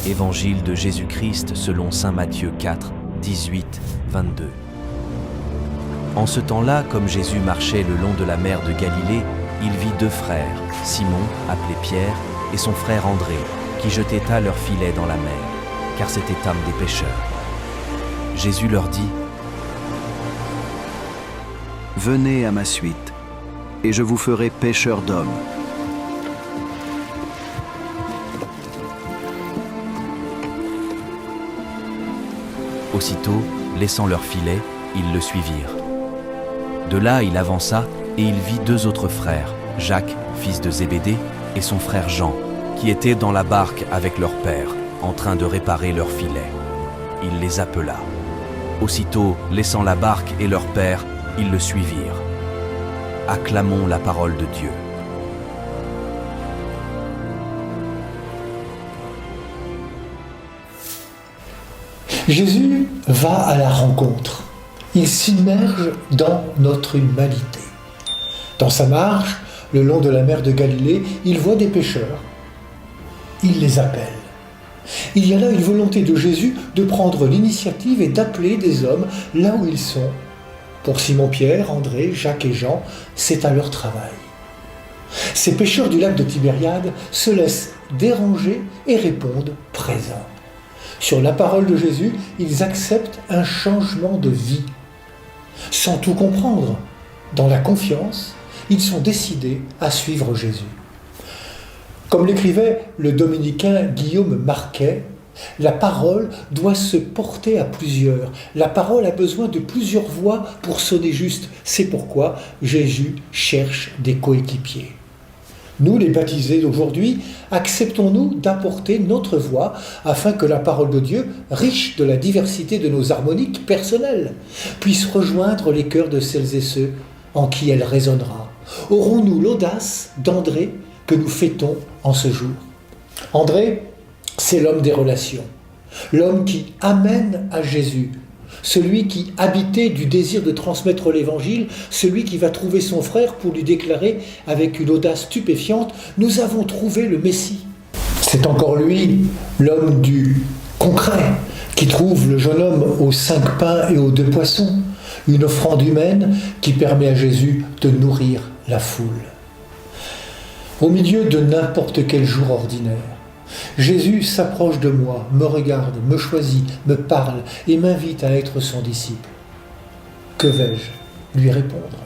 Évangile de Jésus-Christ selon saint Matthieu 4, 18, 22. En ce temps-là, comme Jésus marchait le long de la mer de Galilée, il vit deux frères, Simon, appelé Pierre, et son frère André, qui jetaient à leur filet dans la mer, car c'étaient âmes des pêcheurs. Jésus leur dit : « Venez à ma suite, et je vous ferai pêcheurs d'hommes. » Aussitôt, laissant leur filet, ils le suivirent. De là, il avança, et il vit deux autres frères, Jacques, fils de Zébédée, et son frère Jean, qui étaient dans la barque avec leur père, en train de réparer leur filet. Il les appela. Aussitôt, laissant la barque et leur père, ils le suivirent. Acclamons la parole de Dieu. Jésus va à la rencontre. Il s'immerge dans notre humanité. Dans sa marche, le long de la mer de Galilée, il voit des pêcheurs. Il les appelle. Il y a là une volonté de Jésus de prendre l'initiative et d'appeler des hommes là où ils sont. Pour Simon-Pierre, André, Jacques et Jean, c'est à leur travail. Ces pêcheurs du lac de Tibériade se laissent déranger et répondent présents. Sur la parole de Jésus, ils acceptent un changement de vie. Sans tout comprendre, dans la confiance, ils sont décidés à suivre Jésus. Comme l'écrivait le dominicain Guillaume Marquet, la parole doit se porter à plusieurs. La parole a besoin de plusieurs voix pour sonner juste. C'est pourquoi Jésus cherche des coéquipiers. Nous, les baptisés d'aujourd'hui, acceptons-nous d'apporter notre voix afin que la parole de Dieu, riche de la diversité de nos harmoniques personnelles, puisse rejoindre les cœurs de celles et ceux en qui elle résonnera. Aurons-nous l'audace d'André que nous fêtons en ce jour? André, c'est l'homme des relations, l'homme qui amène à Jésus, celui qui, habité du désir de transmettre l'Évangile, celui qui va trouver son frère pour lui déclarer avec une audace stupéfiante « Nous avons trouvé le Messie ». C'est encore lui, l'homme du concret, qui trouve le jeune homme aux 5 pains et aux 2 poissons, une offrande humaine qui permet à Jésus de nourrir la foule. Au milieu de n'importe quel jour ordinaire, Jésus s'approche de moi, me regarde, me choisit, me parle et m'invite à être son disciple. Que vais-je lui répondre ?